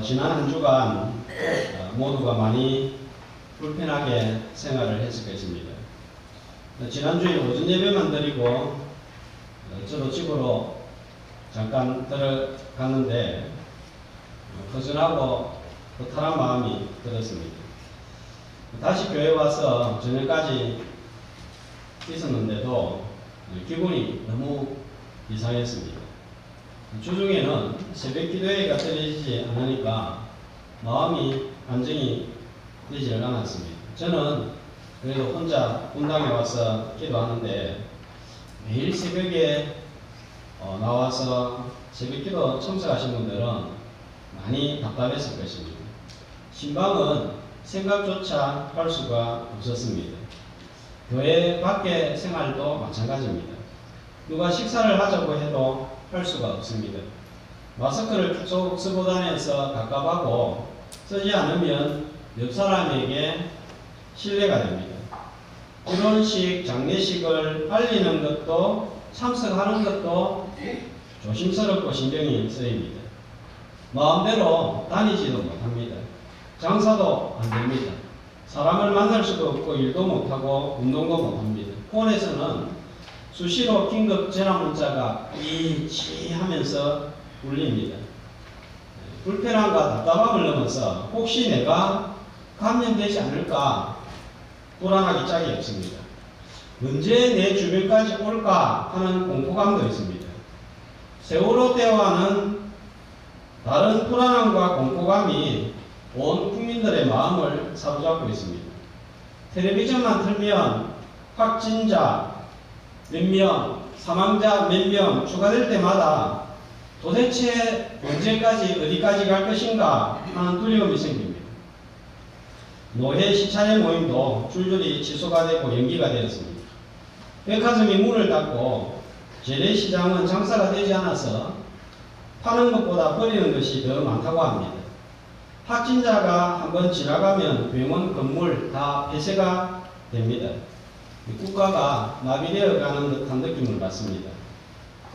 지난 한 주간 모두가 많이 불편하게 생활을 했을 것입니다. 지난주에 오전 예배만 드리고 저도 집으로 잠깐 들어갔는데 허전하고 허탈한 마음이 들었습니다. 다시 교회 와서 저녁까지 있었는데도 기분이 너무 이상했습니다. 주중에는 새벽 기도회가 드려지지 않으니까 마음이 안정이 되지 않았습니다. 저는 그래도 혼자 분당에 와서 기도하는데 매일 새벽에 나와서 새벽 기도 참석하신 분들은 많이 답답했을 것입니다. 신방은 생각조차 할 수가 없었습니다. 교회 밖의 생활도 마찬가지입니다. 누가 식사를 하자고 해도 할 수가 없습니다. 마스크를 계속 쓰고 다녀서 갑갑하고 쓰지 않으면 옆 사람에게 신뢰가 됩니다. 결혼식, 장례식을 알리는 것도 참석하는 것도 조심스럽고 신경이 쓰입니다. 마음대로 다니지도 못합니다. 장사도 안 됩니다. 사람을 만날 수도 없고 일도 못하고 운동도 못합니다. 폰에서는 수시로 긴급 전화 문자가 삐치 하면서 울립니다. 불편함과 답답함을 넘어서 혹시 내가 감염되지 않을까 불안하기 짝이 없습니다. 언제 내 주변까지 올까 하는 공포감도 있습니다. 세월호 때와는 다른 불안함과 공포감이 온 국민들의 마음을 사로잡고 있습니다. 텔레비전만 틀면 확진자 몇 명, 사망자 몇 명 추가될 때마다 도대체 언제까지 어디까지 갈 것인가 하는 두려움이 생깁니다. 노회 시차례 모임도 줄줄이 취소가 되고 연기가 되었습니다. 백화점이 문을 닫고 재래시장은 장사가 되지 않아서 파는 것보다 버리는 것이 더 많다고 합니다. 확진자가 한번 지나가면 병원 건물 다 폐쇄가 됩니다. 국가가 마비되어 가는 듯한 느낌을 받습니다.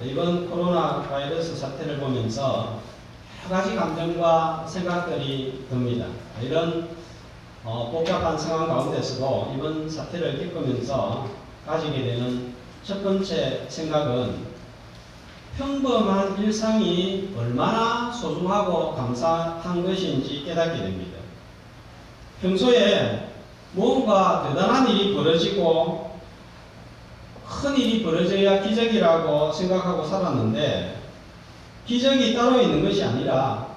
이번 코로나 바이러스 사태를 보면서 여러 가지 감정과 생각들이 듭니다. 이런 복잡한 상황 가운데서도 이번 사태를 겪으면서 가지게 되는 첫 번째 생각은 평범한 일상이 얼마나 소중하고 감사한 것인지 깨닫게 됩니다. 평소에 뭔가 대단한 일이 벌어지고 큰 일이 벌어져야 기적이라고 생각하고 살았는데 기적이 따로 있는 것이 아니라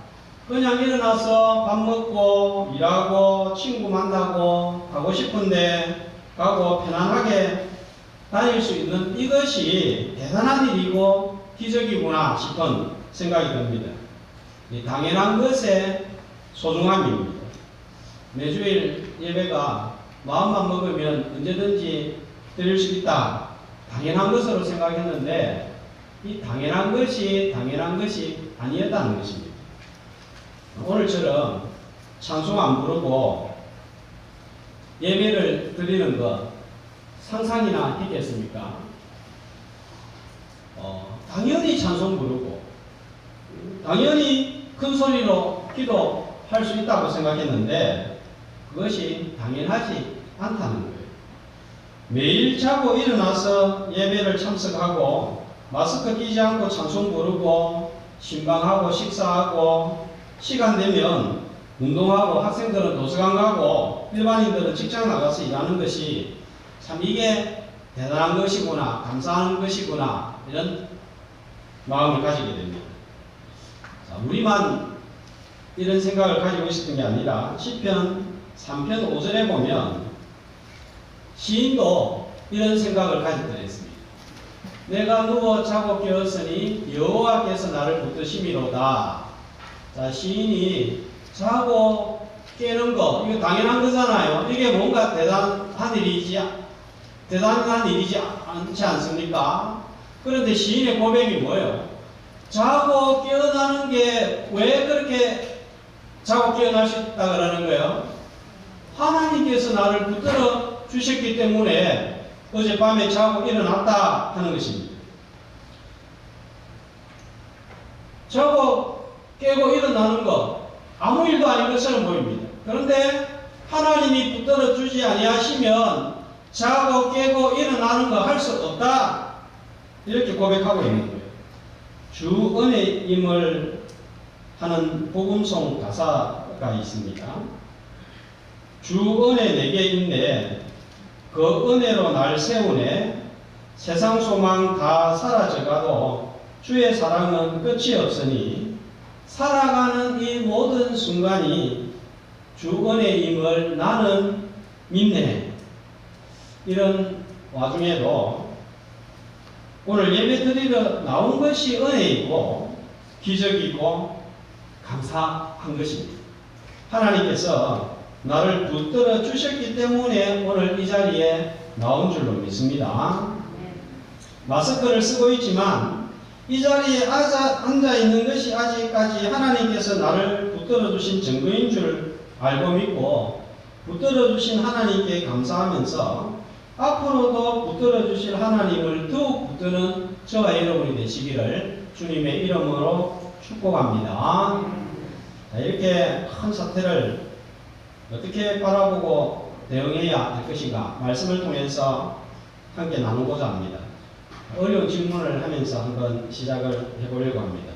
그냥 일어나서 밥 먹고 일하고 친구 만나고 가고 싶은데 가고 편안하게 다닐 수 있는 이것이 대단한 일이고 기적이구나 싶은 생각이 듭니다. 당연한 것의 소중함입니다. 매주일 예배가 마음만 먹으면 언제든지 드릴 수 있다. 당연한 것으로 생각했는데 이 당연한 것이 아니었다는 것입니다. 오늘처럼 찬송 안 부르고 예배를 드리는 것 상상이나 했겠습니까? 당연히 찬송 부르고 당연히 큰 소리로 기도할 수 있다고 생각했는데 그것이 당연하지 않다는 거예요. 매일 자고 일어나서 예배를 참석하고 마스크 끼지 않고 찬송 부르고 신방하고 식사하고 시간 되면 운동하고 학생들은 도서관 가고 일반인들은 직장 나가서 일하는 것이 참 이게 대단한 것이구나 감사하는 것이구나 이런 마음을 가지게 됩니다. 자, 우리만 이런 생각을 가지고 있었던 게 아니라 시편 3편 5절에 보면 시인도 이런 생각을 가지고 있습니다. 내가 누워 자고 깨었으니 여호와께서 나를 붙드심이로다. 자, 시인이 자고 깨는 거 이거 당연한 거잖아요. 이게 뭔가 대단한 일이지 않지 않습니까? 그런데 시인의 고백이 뭐예요? 자고 깨어나는 게 왜 그렇게 자고 깨어날 수 있다 그러는 거예요? 하나님께서 나를 붙들어 주셨기 때문에 어젯밤에 자고 일어났다 하는 것입니다. 자고 깨고 일어나는 것 아무 일도 아닌 것처럼 보입니다. 그런데 하나님이 붙들어 주지 아니하시면 자고 깨고 일어나는 거 할 수 없다. 이렇게 고백하고 있는 거예요. 주 은혜임을 하는 복음송 가사가 있습니다. 주 은혜 내게 있네. 그 은혜로 날 세우네. 세상 소망 다 사라져가도 주의 사랑은 끝이 없으니 살아가는 이 모든 순간이 주 은혜임을 나는 믿네. 이런 와중에도 오늘 예배 드리러 나온 것이 은혜이고 기적이고 감사한 것입니다. 하나님께서 나를 붙들어 주셨기 때문에 오늘 이 자리에 나온 줄로 믿습니다. 마스크를 쓰고 있지만 이 자리에 앉아 있는 것이 아직까지 하나님께서 나를 붙들어 주신 증거인 줄 알고 믿고 붙들어 주신 하나님께 감사하면서 앞으로도 붙들어 주실 하나님을 더욱 붙드는 저와 여러분이 되시기를 주님의 이름으로 축복합니다. 이렇게 큰 사태를 어떻게 바라보고 대응해야 할 것인가 말씀을 통해서 함께 나누고자 합니다. 어려운 질문을 하면서 한번 시작을 해보려고 합니다.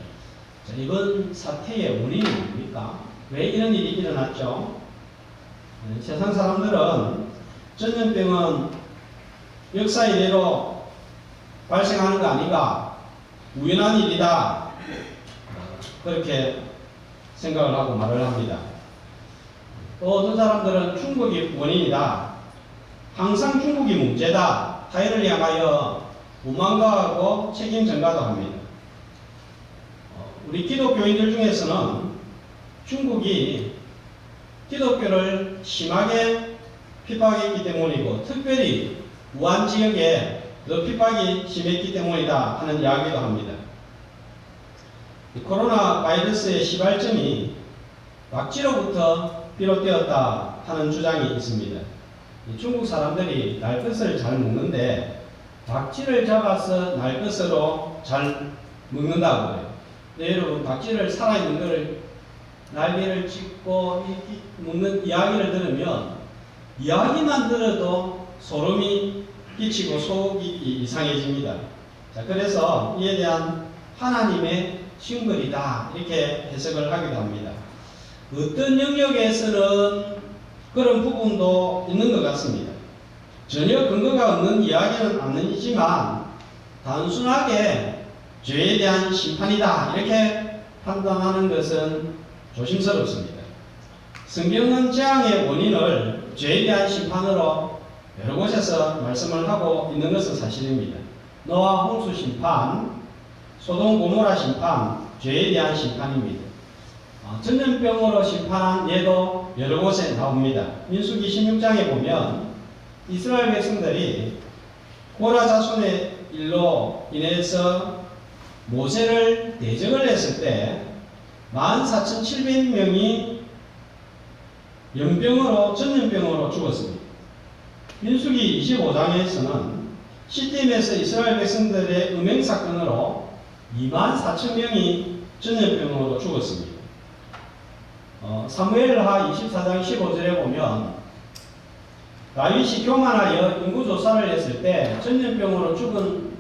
자, 이번 사태의 원인이 뭡니까? 왜 이런 일이 일어났죠? 세상 사람들은 전염병은 역사 이래로 발생하는 거 아닌가? 우연한 일이다. 그렇게 생각을 하고 말을 합니다. 또 어떤 사람들은 중국이 원인이다. 항상 중국이 문제다. 타인을 향하여 무망가하고 책임 전가도 합니다. 우리 기독교인들 중에서는 중국이 기독교를 심하게 핍박했기 때문이고 특별히 우한 지역에 더 핍박이 심했기 때문이다 하는 이야기도 합니다. 코로나 바이러스의 시발점이 박쥐로부터 비롯되었다 하는 주장이 있습니다. 중국 사람들이 날것을 잘 먹는데 박쥐를 잡아서 날것으로 잘 먹는다고 해요. 네, 여러분 박쥐를 살아있는 것을 날개를 찢고 먹는 이야기를 들으면 이야기만 들어도 소름이 끼치고 속이 이상해집니다. 자, 그래서 이에 대한 하나님의 징벌이다 이렇게 해석을 하기도 합니다. 어떤 영역에서는 그런 부분도 있는 것 같습니다. 전혀 근거가 없는 이야기는 아니지만 단순하게 죄에 대한 심판이다 이렇게 판단하는 것은 조심스럽습니다. 성경은 재앙의 원인을 죄에 대한 심판으로 여러 곳에서 말씀을 하고 있는 것은 사실입니다. 노아 홍수 심판, 소돔 고모라 심판, 죄에 대한 심판입니다. 전염병으로 심판한 예도 여러 곳에 나옵니다. 민수기 16장에 보면 이스라엘 백성들이 고라 자손의 일로 인해서 모세를 대적을 했을 때 14,700명이 연병으로 전염병으로 죽었습니다. 민수기 25장에서는 시딤에서 이스라엘 백성들의 음행 사건으로 24,000명이 전염병으로 죽었습니다. 사무엘하 24장 15절에 보면 다윗이 교만하여 인구조사를 했을 때 전염병으로 죽은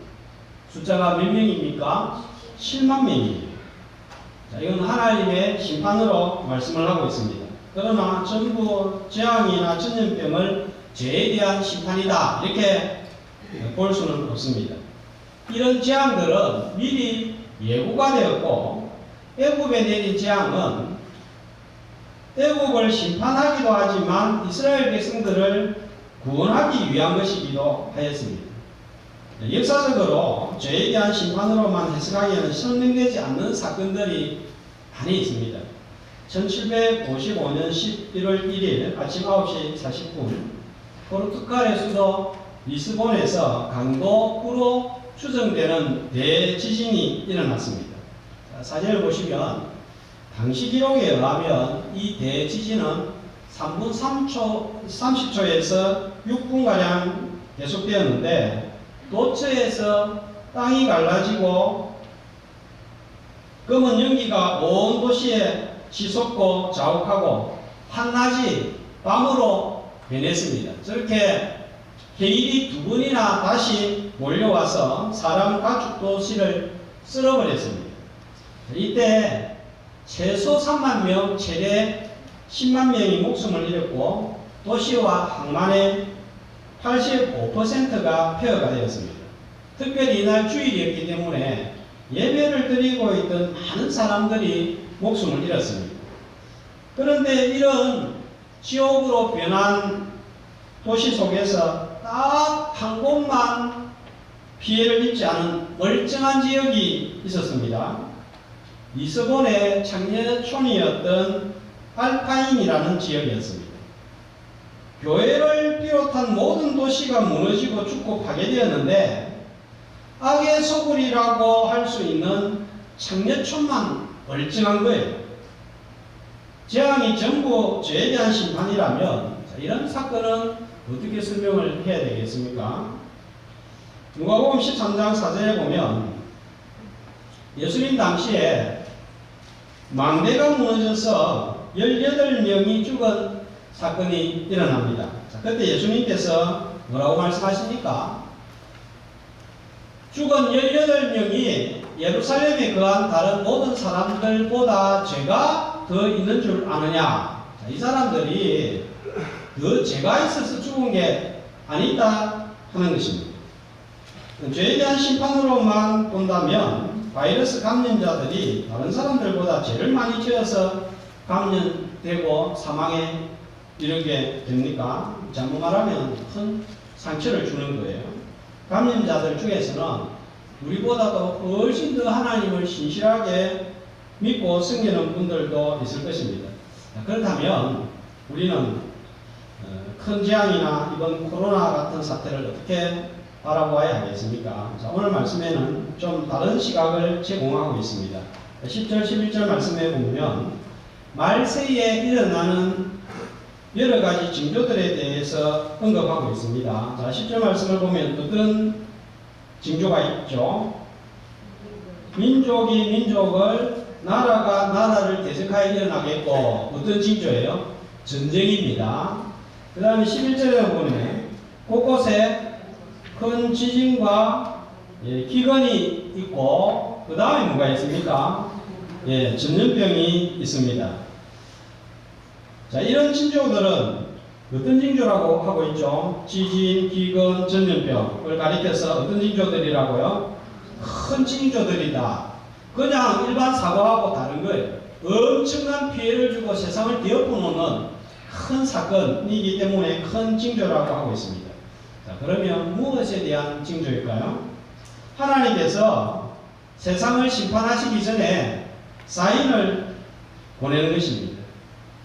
숫자가 몇 명입니까? 7만 명입니다. 자, 이건 하나님의 심판으로 말씀을 하고 있습니다. 그러나 전부 재앙이나 전염병을 죄에 대한 심판이다 이렇게 볼 수는 없습니다. 이런 재앙들은 미리 예고가 되었고 애굽에 내린 재앙은 애굽을 심판하기도 하지만 이스라엘 백성들을 구원하기 위한 것이기도 하였습니다. 역사적으로 죄에 대한 심판으로만 해석하기에는 설명되지 않는 사건들이 많이 있습니다. 1755년 11월 1일 아침 9시 40분 포르투갈의 수도 리스본에서 강도 9로 추정되는 대지진이 일어났습니다. 사진을 보시면 당시 기록에 의하면 이 대지진은 3분 30초에서 6분가량 계속되었는데 도처에서 땅이 갈라지고 검은 연기가 온 도시에 치솟고 자욱하고 한낮이 밤으로 변했습니다. 저렇게 해일이 두 번이나 다시 몰려와서 사람 가축 도시를 쓸어버렸습니다. 이때 최소 3만 명, 최대 10만 명이 목숨을 잃었고 도시와 항만의 85%가 폐허가 되었습니다. 특별히 이날 주일이었기 때문에 예배를 드리고 있던 많은 사람들이 목숨을 잃었습니다. 그런데 이런 지옥으로 변한 도시 속에서 딱 한 곳만 피해를 입지 않은 멀쩡한 지역이 있었습니다. 리스본의 창녀촌이었던 알파인이라는 지역이었습니다. 교회를 비롯한 모든 도시가 무너지고 죽고 파괴되었는데 악의 소굴이라고 할 수 있는 창녀촌만 멀쩡한 거예요. 재앙이 전부 죄에 대한 심판이라면 이런 사건은 어떻게 설명을 해야 되겠습니까? 누가복음 13장 4절에 보면 예수님 당시에 망대가 무너져서 18명이 죽은 사건이 일어납니다. 자, 그때 예수님께서 뭐라고 말씀하십니까? 죽은 18명이 예루살렘에 거한 다른 모든 사람들보다 죄가 더 있는 줄 아느냐? 자, 이 사람들이 더 죄가 있어서 죽은 게 아니다 하는 것입니다. 죄에 대한 심판으로만 본다면 바이러스 감염자들이 다른 사람들보다 죄를 많이 지어서 감염되고 사망에 이르게 됩니까? 잘못 말하면 큰 상처를 주는 거예요. 감염자들 중에서는 우리보다도 훨씬 더 하나님을 신실하게 믿고 섬기는 분들도 있을 것입니다. 그렇다면 우리는 큰 재앙이나 이번 코로나 같은 사태를 어떻게 바라보아야 하겠습니까? 자, 오늘 말씀에는 좀 다른 시각을 제공하고 있습니다. 10절, 11절 말씀에 보면 말세에 일어나는 여러 가지 징조들에 대해서 언급하고 있습니다. 자, 10절 말씀을 보면 어떤 징조가 있죠? 민족이 민족을, 나라가 나라를 대적하여 일어나겠고, 어떤 징조예요? 전쟁입니다. 그 다음에 11절에 보면 곳곳에 큰 지진과 기근이 있고, 그 다음에 뭐가 있습니까? 전염병이 있습니다. 자, 이런 징조들은 어떤 징조라고 하고 있죠? 지진, 기근, 전염병을 가리켜서 어떤 징조들이라고요? 큰 징조들이다. 그냥 일반 사고하고 다른 거예요. 엄청난 피해를 주고 세상을 뒤엎어놓는 큰 사건이기 때문에 큰 징조라고 하고 있습니다. 자, 그러면 무엇에 대한 징조일까요? 하나님께서 세상을 심판하시기 전에 사인을 보내는 것입니다.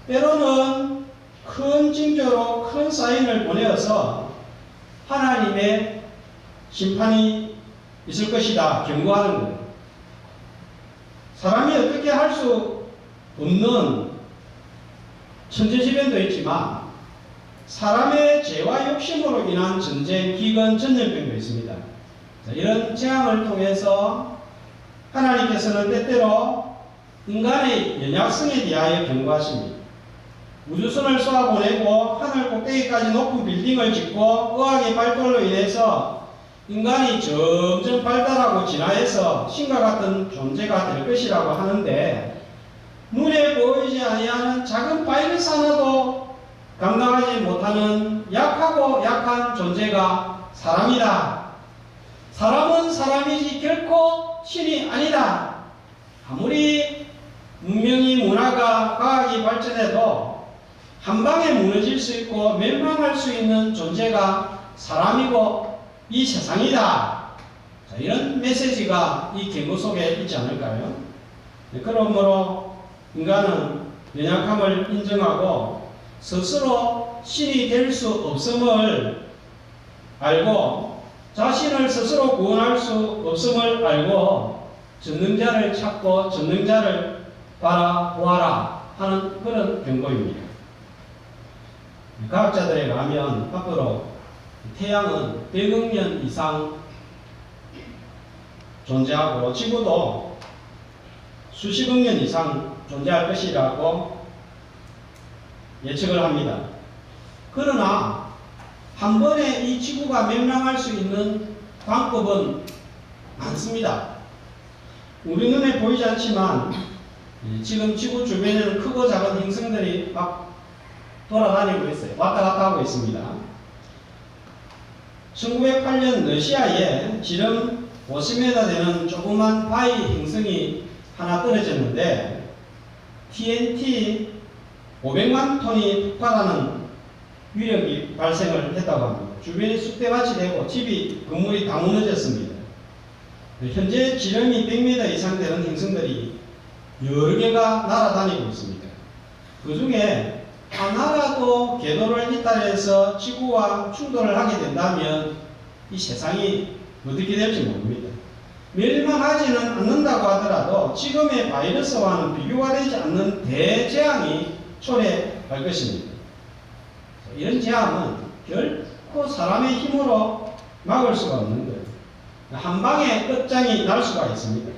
때로는 큰 징조로 큰 사인을 보내어서 하나님의 심판이 있을 것이다 경고하는 거예요. 사람이 어떻게 할 수 없는 천재지변도 있지만 사람의 죄와 욕심으로 인한 전쟁, 기근, 전염병도 있습니다. 자, 이런 재앙을 통해서 하나님께서는 때때로 인간의 연약성에 대하여 경고하십니다. 우주선을 쏘아보내고 하늘 꼭대기까지 높은 빌딩을 짓고 의학의 발달로 인해서 인간이 점점 발달하고 진화해서 신과 같은 존재가 될 것이라고 하는데 눈에 보이지 아니하는 작은 바이러스 하나도 감당하지 못하는 약하고 약한 존재가 사람이다. 사람은 사람이지 결코 신이 아니다. 아무리 문명이 문화가 과학이 발전해도 한 방에 무너질 수 있고 멸망할 수 있는 존재가 사람이고 이 세상이다. 자, 이런 메시지가 이 경고 속에 있지 않을까요? 그러므로 인간은 연약함을 인정하고 스스로 신이 될 수 없음을 알고 자신을 스스로 구원할 수 없음을 알고 전능자를 찾고 전능자를 바라보아라 하는 그런 경고입니다. 과학자들에 의하면 앞으로 태양은 100억 년 이상 존재하고 지구도 수십억 년 이상 존재할 것이라고 예측을 합니다. 그러나 한 번에 이 지구가 멸망할 수 있는 방법은 많습니다. 우리 눈에 보이지 않지만 지금 지구 주변에는 크고 작은 행성들이 막 돌아다니고 있어요. 왔다 갔다 하고 있습니다. 1908년 러시아에 지름 50m 되는 조그만 바위 행성이 하나 떨어졌는데 TNT 500만 톤이 폭발하는 위력이 발생을 했다고 합니다. 주변이 쑥대밭이 되고 집이 건물이 다 무너졌습니다. 현재 지름이 100m 이상 되는 행성들이 여러 개가 날아다니고 있습니다. 그 중에 하나라도 궤도를 이탈해서 지구와 충돌을 하게 된다면 이 세상이 어떻게 될지 모릅니다. 멸망하지는 않는다고 하더라도 지금의 바이러스와는 비교가 되지 않는 대재앙이 초래할 것입니다. 이런 재앙은 결코 사람의 힘으로 막을 수가 없는 거예요. 한 방에 끝장이 날 수가 있습니다.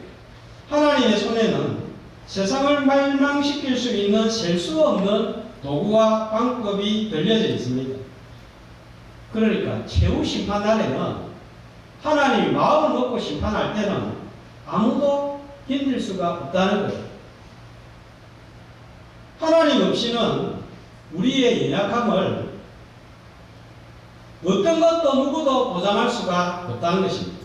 하나님의 손에는 세상을 멸망시킬 수 있는 셀 수 없는 도구와 방법이 들려져 있습니다. 그러니까 최후 심판날에는 하나님이 마음을 먹고 심판할 때는 아무도 견딜 수가 없다는 거예요. 하나님 없이는 우리의 연약함을 어떤 것도 누구도 보장할 수가 없다는 것입니다.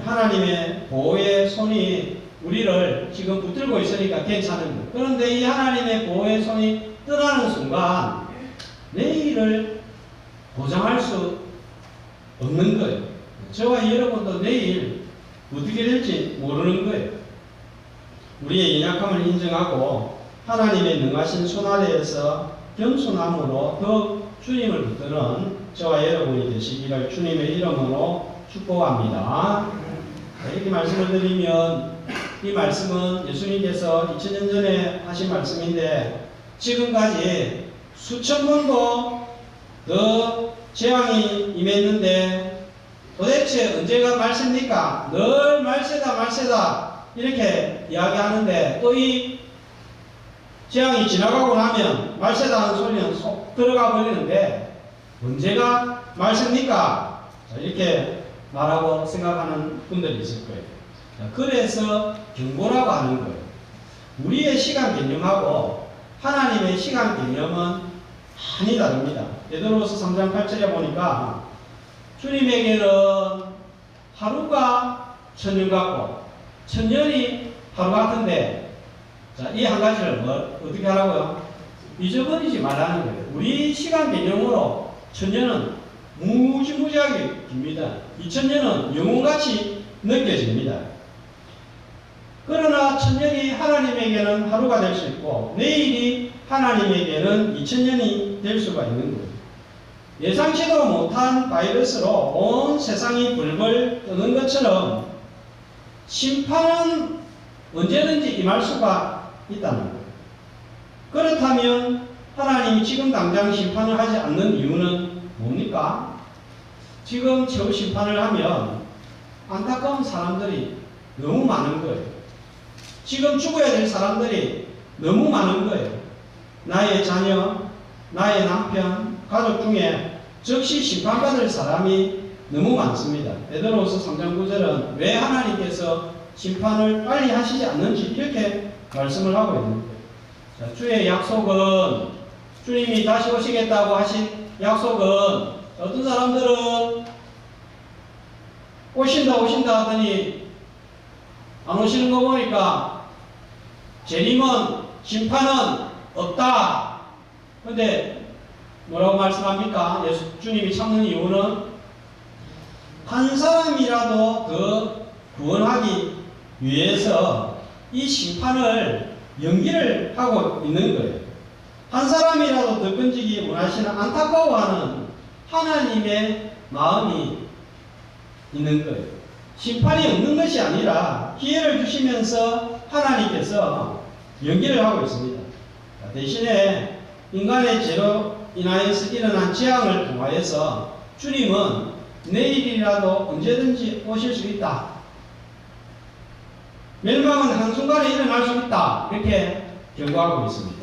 하나님의 보호의 손이 우리를 지금 붙들고 있으니까 괜찮은 거예요. 그런데 이 하나님의 보호의 손이 떠나는 순간 내일을 보장할 수 없는 거예요. 저와 여러분도 내일 어떻게 될지 모르는 거예요. 우리의 연약함을 인정하고 하나님의 능하신 손 아래에서 겸손함으로 더욱 주님을 붙드는 저와 여러분이 되시기를 주님의 이름으로 축복합니다. 이렇게 말씀을 드리면 이 말씀은 예수님께서 2000년 전에 하신 말씀인데 지금까지 수천 번도 더 재앙이 임했는데 도대체 언제가 말세입니까? 늘 말세다 말세다 이렇게 이야기하는데 또 이 재앙이 지나가고 나면 말세다 하는 소리는 쏙 들어가 버리는데 언제가 말세입니까? 이렇게 말하고 생각하는 분들이 있을 거예요. 그래서 경고라고 하는 거예요. 우리의 시간 개념하고 하나님의 시간 개념은 많이 다릅니다. 베드로서 3장 8절에 보니까 주님에게는 하루가 천년 같고 천년이 하루 같은데 자, 이 한 가지를 어떻게 하라고요? 잊어버리지 말라는 거예요. 우리 시간 개념으로 천년은 무지무지하게 깁니다. 2000년은 영혼같이 느껴집니다. 그러나 천년이 하나님에게는 하루가 될 수 있고 내일이 하나님에게는 2000년이 될 수가 있는 거예요. 예상치도 못한 바이러스로 온 세상이 불벌 뜨는 것처럼 심판은 언제든지 임할 수가 있다는 거예요. 그렇다면 하나님이 지금 당장 심판을 하지 않는 이유는 뭡니까? 지금 최후 심판을 하면 안타까운 사람들이 너무 많은 거예요. 지금 죽어야 될 사람들이 너무 많은 거예요. 나의 자녀, 나의 남편, 가족 중에 즉시 심판받을 사람이 너무 많습니다. 베드로서 3장 9절은 왜 하나님께서 심판을 빨리 하시지 않는지 이렇게 말씀을 하고 있는 거예요. 자, 주의 약속은 주님이 다시 오시겠다고 하신 약속은 어떤 사람들은 오신다 하더니 안 오시는 거 보니까 재림은 심판은 없다. 그런데 뭐라고 말씀합니까? 주님이 참는 이유는 한 사람이라도 더 구원하기 위해서 이 심판을 연기를 하고 있는 거예요. 한 사람이라도 더 건지기 원하시는 안타까워하는 하나님의 마음이 있는 거예요. 심판이 없는 것이 아니라 기회를 주시면서 하나님께서 연기를 하고 있습니다. 대신에 인간의 죄로 인하여서 일어난 재앙을 통하여서 주님은 내일이라도 언제든지 오실 수 있다. 멸망은 한순간에 일어날 수 있다. 이렇게 경고하고 있습니다.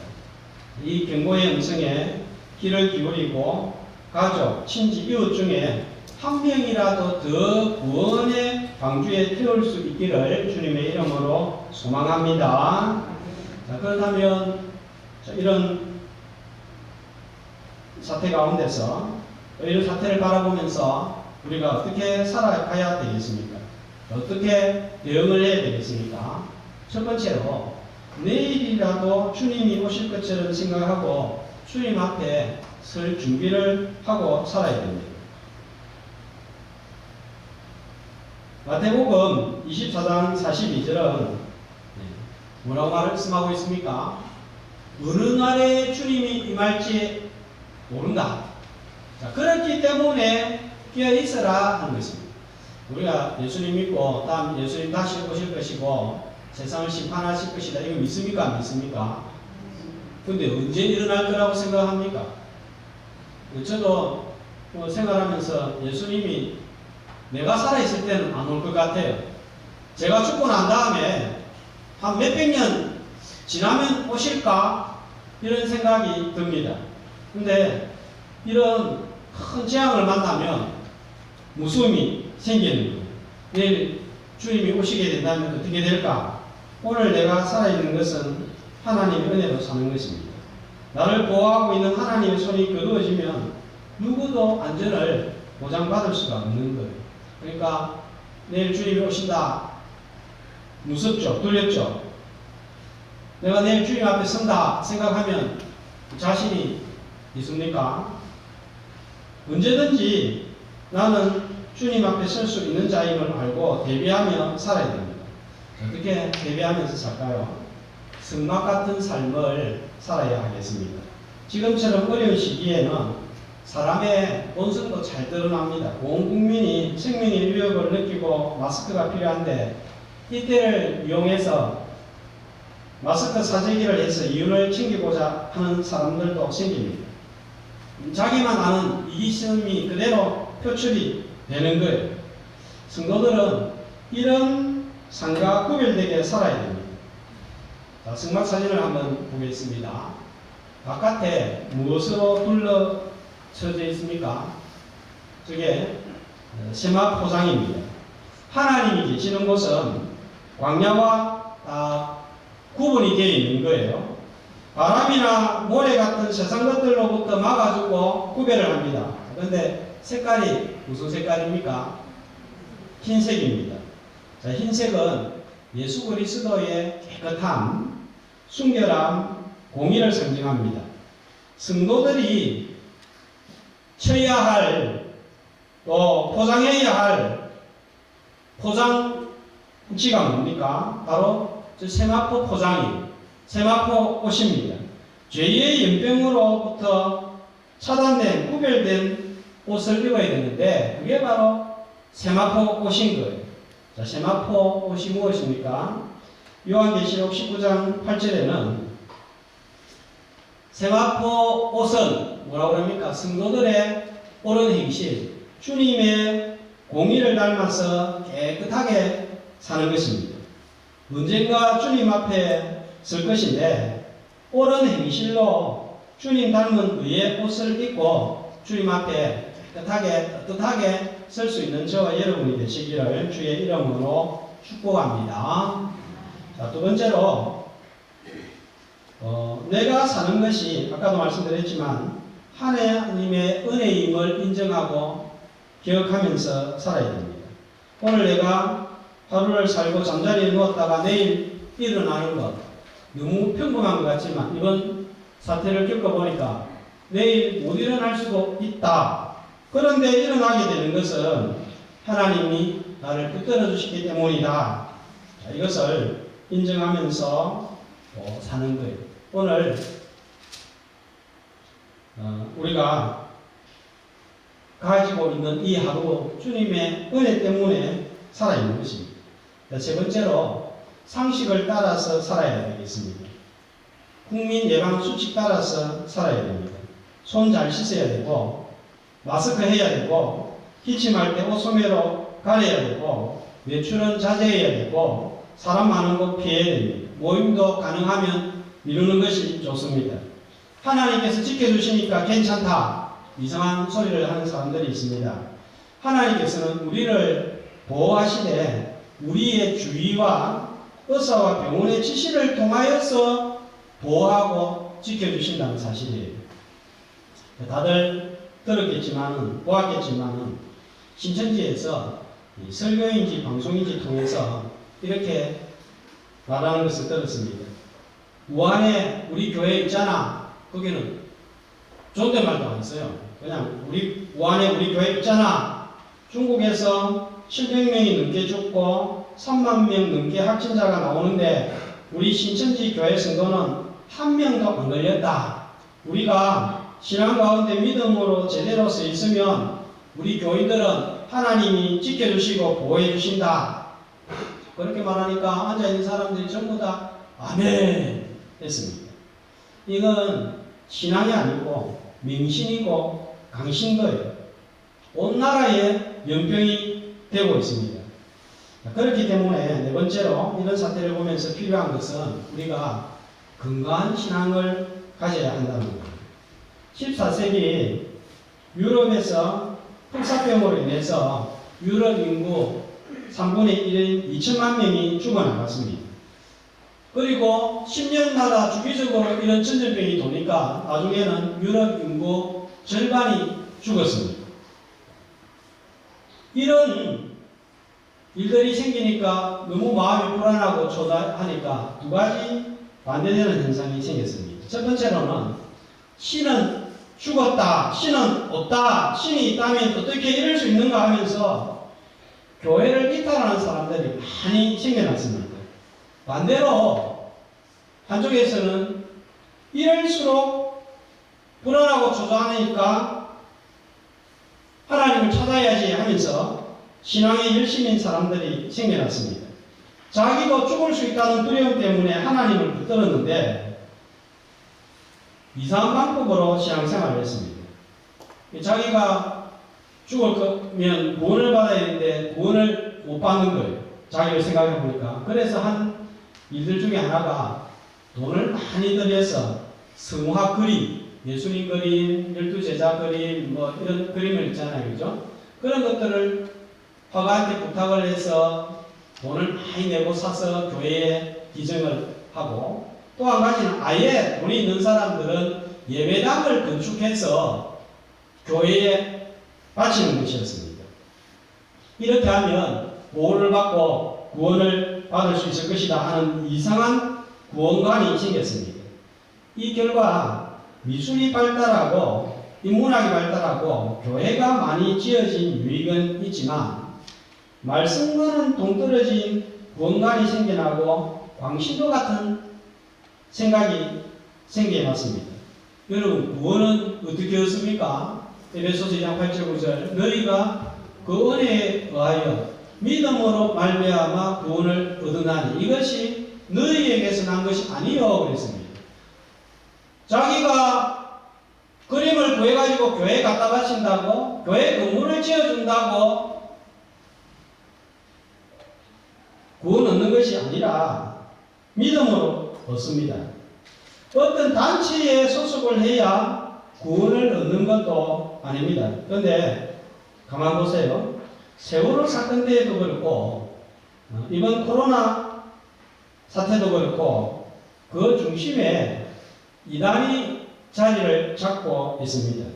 이 경고의 음성에 귀를 기울이고 가족, 친지, 이웃 중에 한 명이라도 더 구원의 방주에 태울 수 있기를 주님의 이름으로 소망합니다. 자, 그렇다면 이런 사태 가운데서 이런 사태를 바라보면서 우리가 어떻게 살아가야 되겠습니까? 어떻게 대응을 해야 되겠습니까? 첫 번째로 내일이라도 주님이 오실 것처럼 생각하고 주님 앞에 설 준비를 하고 살아야 됩니다. 마태복음 24장 42절은 뭐라고 말씀하고 있습니까? 어느 날에 주님이 임할지 모른다. 자, 그렇기 때문에 깨어 있어라 하는 것입니다. 우리가 예수님 믿고 다음 예수님 다시 오실 것이고 세상을 심판하실 것이다. 이거 믿습니까? 안 믿습니까? 근데 언제 일어날 거라고 생각합니까? 저도 생활하면서 예수님이 내가 살아있을 때는 안 올 것 같아요. 제가 죽고 난 다음에 한 몇백 년 지나면 오실까? 이런 생각이 듭니다. 근데 이런 큰 재앙을 만나면 무서움이 생기는 거예요. 내일 주님이 오시게 된다면 어떻게 될까? 오늘 내가 살아있는 것은 하나님의 은혜로 사는 것입니다. 나를 보호하고 있는 하나님의 손이 거두어지면 누구도 안전을 보장받을 수가 없는 거예요. 그러니까 내일 주님이 오신다. 무섭죠? 두렵죠? 내가 내일 주님 앞에 선다 생각하면 자신이 있습니까? 언제든지 나는 주님 앞에 설 수 있는 자임을 알고 대비하며 살아야 됩니다. 어떻게 대비하면서 살까요? 성막 같은 삶을 살아야 하겠습니다. 지금처럼 어려운 시기에는 사람의 본성도 잘 드러납니다. 온 국민이 생명의 위협을 느끼고 마스크가 필요한데 이때를 이용해서 마스크 사재기를 해서 이윤을 챙기고자 하는 사람들도 생깁니다. 자기만 아는 이기심이 그대로 표출이 되는 거예요. 성도들은 이런 상과 구별되게 살아야 됩니다. 자, 성막 사진을 한번 보겠습니다. 바깥에 무엇으로 둘러쳐져 있습니까? 저게 세마 포장입니다. 하나님이 계시는 곳은 광야와 구분이 되어 있는 거예요. 바람이나 모래 같은 세상 것들로부터 막아주고 구별을 합니다. 그런데 색깔이 무슨 색깔입니까? 흰색입니다. 자, 흰색은 예수 그리스도의 깨끗함, 순결함, 공의를 상징합니다. 성도들이 쳐야 할, 또 포장해야 할 포장지가 뭡니까? 바로 저 세마포 포장이, 세마포 옷입니다. 죄의 연병으로부터 차단된, 구별된 옷을 입어야 되는데 그게 바로 세마포 옷인 거예요. 자, 세마포 옷이 무엇입니까? 요한계시록 19장 8절에는 세마포 옷은 뭐라고 합니까? 성도들의 옳은 행실, 주님의 공의를 닮아서 깨끗하게 사는 것입니다. 언젠가 주님 앞에 설 것인데 옳은 행실로 주님 닮은 의의 옷을 입고 주님 앞에 깨끗하게 떳떳하게 설 수 있는 저와 여러분이 되시기를 주의 이름으로 축복합니다. 자, 두 번째로 내가 사는 것이 아까도 말씀드렸지만 하나님의 은혜임을 인정하고 기억하면서 살아야 됩니다. 오늘 내가 하루를 살고 잠자리에 누웠다가 내일 일어나는 것 너무 평범한 것 같지만 이번 사태를 겪어보니까 내일 못 일어날 수도 있다. 그런데 일어나게 되는 것은 하나님이 나를 붙들어 주시기 때문이다. 자, 이것을 인정하면서 사는 거예요. 오늘 우리가 가지고 있는 이 하루 주님의 은혜 때문에 살아있는 것입니다. 세 번째로 상식을 따라서 살아야 되겠습니다. 국민 예방 수칙 따라서 살아야 됩니다. 손 잘 씻어야 되고 마스크 해야 되고 기침할 때 옷소매로 가려야 되고 외출은 자제해야 되고 사람 많은 곳 피해야 됩니다. 모임도 가능하면 미루는 것이 좋습니다. 하나님께서 지켜주시니까 괜찮다. 이상한 소리를 하는 사람들이 있습니다. 하나님께서는 우리를 보호하시되 우리의 주의와 의사와 병원의 지시를 통하여서 보호하고 지켜주신다는 사실이에요. 다들 들었겠지만은, 보았겠지만은, 신천지에서 설교인지 방송인지 통해서 이렇게 말하는 것을 들었습니다. 우한에 우리 교회 있잖아. 거기는 존댓말도 안 써요. 그냥 우한에 우리 교회 있잖아. 중국에서 700명이 넘게 죽고 3만 명 넘게 확진자가 나오는데 우리 신천지 교회 성도는 한 명도 안 걸렸다. 우리가 신앙 가운데 믿음으로 제대로 서 있으면 우리 교인들은 하나님이 지켜주시고 보호해 주신다. 그렇게 말하니까 앉아있는 사람들이 전부 다 아멘 했습니다. 이건 신앙이 아니고迷信이고 강신도예요. 온 나라에 연병이 되고 있습니다. 그렇기 때문에 네 번째로 이런 사태를 보면서 필요한 것은 우리가 건강한 신앙을 가져야 한다는 거예요. 14세기 유럽에서 흑사병으로 인해서 유럽 인구 3분의 1인 2천만 명이 죽어나갔습니다. 그리고 10년마다 주기적으로 이런 전염병이 도니까 나중에는 유럽 인구 절반이 죽었습니다. 이런 일들이 생기니까 너무 마음이 불안하고 초조하니까 두 가지 반대되는 현상이 생겼습니다. 첫 번째로는 신은 죽었다, 신은 없다, 신이 있다면 어떻게 이럴 수 있는가 하면서 교회를 이탈하는 사람들이 많이 생겨났습니다. 반대로 한쪽에서는 이럴수록 불안하고 초조하니까 하나님을 찾아야지 하면서 신앙에 열심인 사람들이 생겨났습니다. 자기도 죽을 수 있다는 두려움 때문에 하나님을 붙들었는데 이상한 방법으로 신앙생활을 했습니다. 자기가 죽을 거면 구원을 받아야 되는데 구원을 못 받는 거예요. 자기를 생각해 보니까. 그래서 한 일들 중에 하나가 돈을 많이 들여서 성화 그림, 예수님 그림, 12제자 그림, 뭐 이런 그림을 있잖아요. 그죠? 그런 것들을 화가한테 부탁을 해서 돈을 많이 내고 사서 교회에 기증을 하고 또 한 가지는 아예 돈이 있는 사람들은 예배당을 건축해서 교회에 바치는 것이었습니다. 이렇게 하면 보호를 받고 구원을 받을 수 있을 것이다 하는 이상한 구원관이 생겼습니다. 이 결과 미술이 발달하고 인문학이 발달하고 교회가 많이 지어진 유익은 있지만 말씀과는 동떨어진 구원관이 생겨나고 광신도 같은 생각이 생겨났습니다. 여러분 구원은 어떻게 얻습니까? 에베소서 2장 8절 9절 너희가 그 은혜에 의하여 믿음으로 말미암아 구원을 얻으나니 이것이 너희에게서 난 것이 아니요 그랬습니다. 자기가 그림을 구해가지고 교회에 갖다 바친다고 교회 건물을 지어준다고 구원 얻는 것이 아니라 믿음으로 얻습니다. 어떤 단체에 소속을 해야 구원을 얻는 것도 아닙니다. 그런데 가만 보세요. 세월호 사건 때에도 그렇고 이번 코로나 사태도 그렇고 그 중심에 이단이 자리를 잡고 있습니다.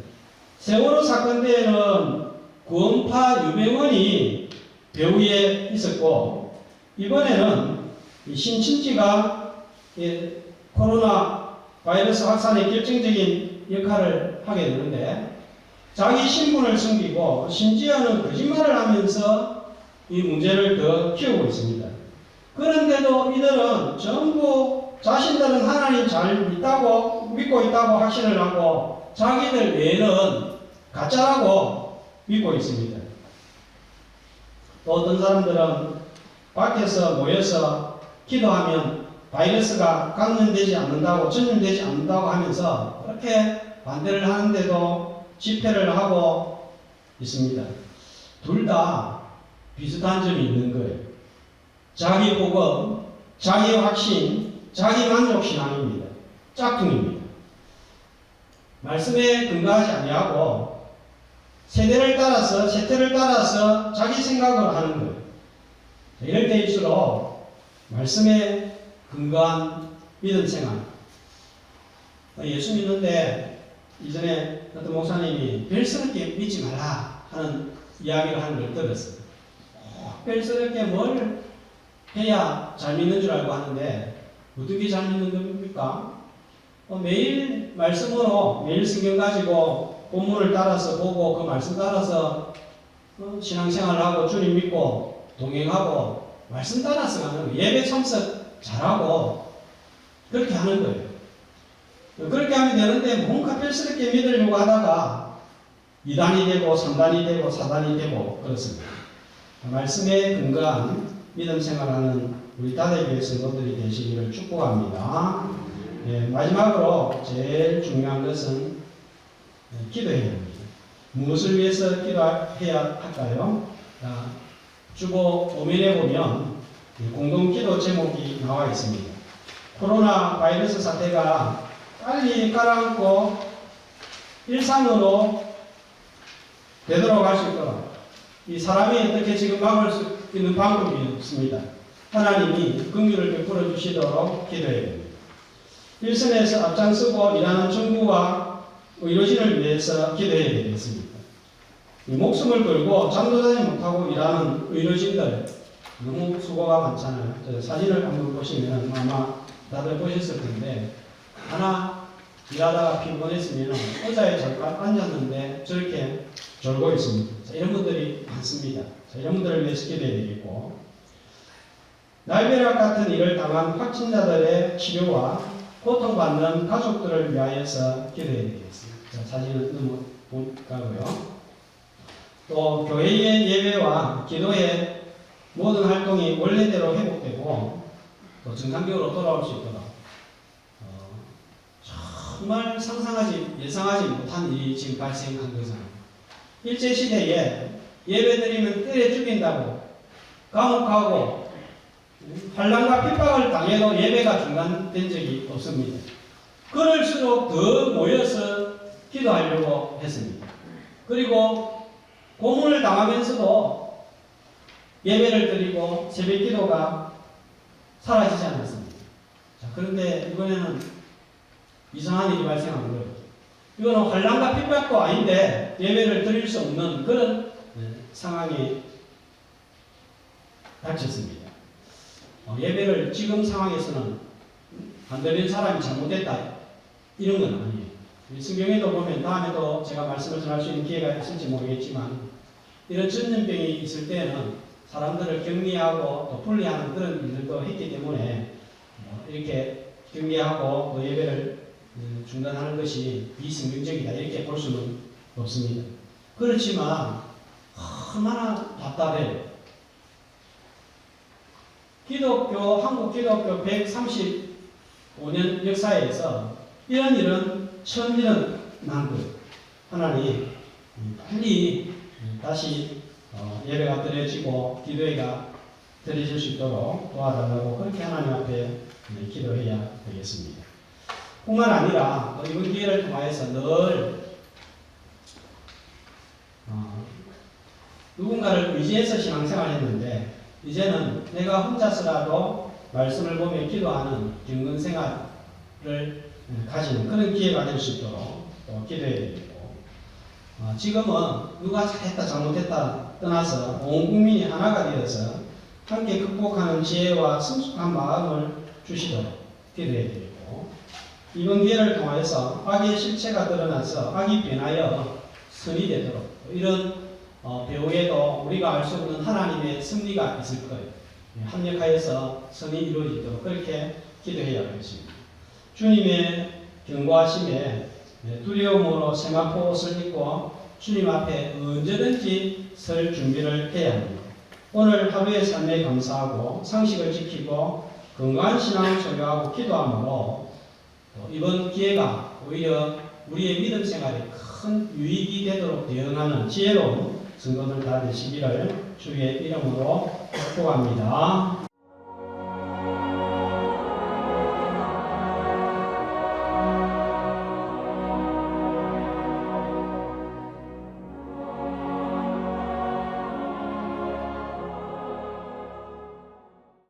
세월호 사건 때에는 구원파 유병원이 배후에 있었고 이번에는 신천지가 코로나 바이러스 확산에 결정적인 역할을 하게 되는데 자기 신분을 숨기고 심지어는 거짓말을 하면서 이 문제를 더 키우고 있습니다. 그런데도 이들은 전부 자신들은 하나님 잘 믿고 있다고 확신을 하고 자기들 외에는 가짜라고 믿고 있습니다. 또 어떤 사람들은 밖에서 모여서 기도하면 바이러스가 감염되지 않는다고 전염되지 않는다고 하면서 그렇게 반대를 하는데도 집회를 하고 있습니다. 둘 다 비슷한 점이 있는 거예요. 자기 복음, 자기 확신, 자기 만족 신앙입니다. 짝퉁입니다. 말씀에 근거하지 아니하고 세대를 따라서 세태를 따라서 자기 생각으로 하는 거예요. 이럴 때일수록 말씀에 근거한 믿음 생활. 예수 믿는데 이전에 어떤 목사님이 별스럽게 믿지 말라 하는 이야기를 하는 걸 들었어요. 별스럽게 뭘 해야 잘 믿는 줄 알고 하는데 어떻게 잘 믿는 겁니까? 매일 말씀으로 매일 성경 가지고 본문을 따라서 보고 그 말씀 따라서 신앙생활을 하고 주님 믿고 동행하고 말씀 따라서 가는 거예요. 예배 참석 잘하고 그렇게 하는 거예요. 그렇게 하면 되는데 뭔가 별스럽게 믿으려고 하다가 2단이 되고 3단이 되고 4단이 되고 그렇습니다. 말씀에 근거한 믿음 생활하는 우리 다대교회 성도들이 되시기를 축복합니다. 마지막으로 제일 중요한 것은 기도해야 합니다. 무엇을 위해서 기도해야 할까요? 주보 오면에 보면 공동 기도 제목이 나와 있습니다. 코로나 바이러스 사태가 빨리 가라앉고 일상으로 되돌아갈 수 있도록 이 사람이 어떻게 지금 막을 수 있는 방법이 없습니다. 하나님이 긍휼을 베풀어 주시도록 기도해야 됩니다. 일선에서 앞장서고 일하는 정부와 의료진을 위해서 기도해야 되겠습니다. 목숨을 걸고 잠도 자지 못하고 일하는 의료진들 너무 수고가 많잖아요. 사진을 한번 보시면 아마 다들 보셨을 텐데 하나 일하다가 피곤했으면 의자에 잠깐 앉았는데 저렇게 졸고 있습니다. 자, 이런 분들이 많습니다. 자, 이런 분들을 위해서 기도해야 되겠고 날벼락 같은 일을 당한 확진자들의 치료와 고통받는 가족들을 위하여서 기도해야 되겠습니다. 자, 사진을 넘어가고요. 또 교회의 예배와 기도의 모든 활동이 원래대로 회복되고 또 정상적으로 돌아올 수 있도록 정말 예상하지 못한 일이 지금 발생한 것은 일제시대에 예배드리면 때려 죽인다고 감옥하고 환난과 핍박을 당해도 예배가 중단된 적이 없습니다. 그럴수록 더 모여서 기도하려고 했습니다. 그리고 고문을 당하면서도 예배를 드리고 새벽 기도가 사라지지 않았습니다. 자, 그런데 이번에는 이상한 일이 발생한 거예요. 이거는 환난과 핍박도 아닌데 예배를 드릴 수 없는 그런 상황이 닥쳤습니다. 예배를 지금 상황에서는 안 드리는 사람이 잘못됐다 이런 건 아니에요. 성경에도 보면 다음에도 제가 말씀을 전할 수 있는 기회가 있을지 모르겠지만 이런 전염병이 있을 때는 사람들을 격리하고 또 분리하는 그런 일들도 했기 때문에 이렇게 격리하고 또 예배를 중단하는 것이 비성경적이다 이렇게 볼 수는 없습니다. 그렇지만 얼마나 답답해요. 한국 기독교 135년 역사에서 이런 일은 처음 일어난 거예요. 하나님 빨리 다시 예배가 드려지고 기도회가 드려질 수 있도록 도와달라고 그렇게 하나님 앞에 기도해야 되겠습니다. 뿐만 아니라 이번 기회를 통하여서 늘 누군가를 의지해서 신앙생활을 했는데 이제는 내가 혼자서라도 말씀을 보며 기도하는 경건 생활을 가지는 그런 기회가 될 수 있도록 또 기도해야 되겠고 지금은 누가 잘했다 잘못했다 떠나서 온 국민이 하나가 되어서 함께 극복하는 지혜와 성숙한 마음을 주시도록 기도해야 되겠고 이번 기회를 통하여서 악의 실체가 드러나서 악이 변하여 선이 되도록 이런 배후에도 우리가 알 수 없는 하나님의 섭리가 있을 거예요. 합력하여서 선이 이루어지도록 그렇게 기도해야 하겠습니다. 주님의 경고하심에 두려움으로 세마포 옷을 입고 주님 앞에 언제든지 설 준비를 해야 합니다. 오늘 하루의 삶에 감사하고 상식을 지키고 건강한 신앙을 소유하고 기도함으로 이번 기회가 오히려 우리의 믿음 생활에 큰 유익이 되도록 대응하는 지혜로운 성도들 다 되시기를 주의 이름으로 축복합니다.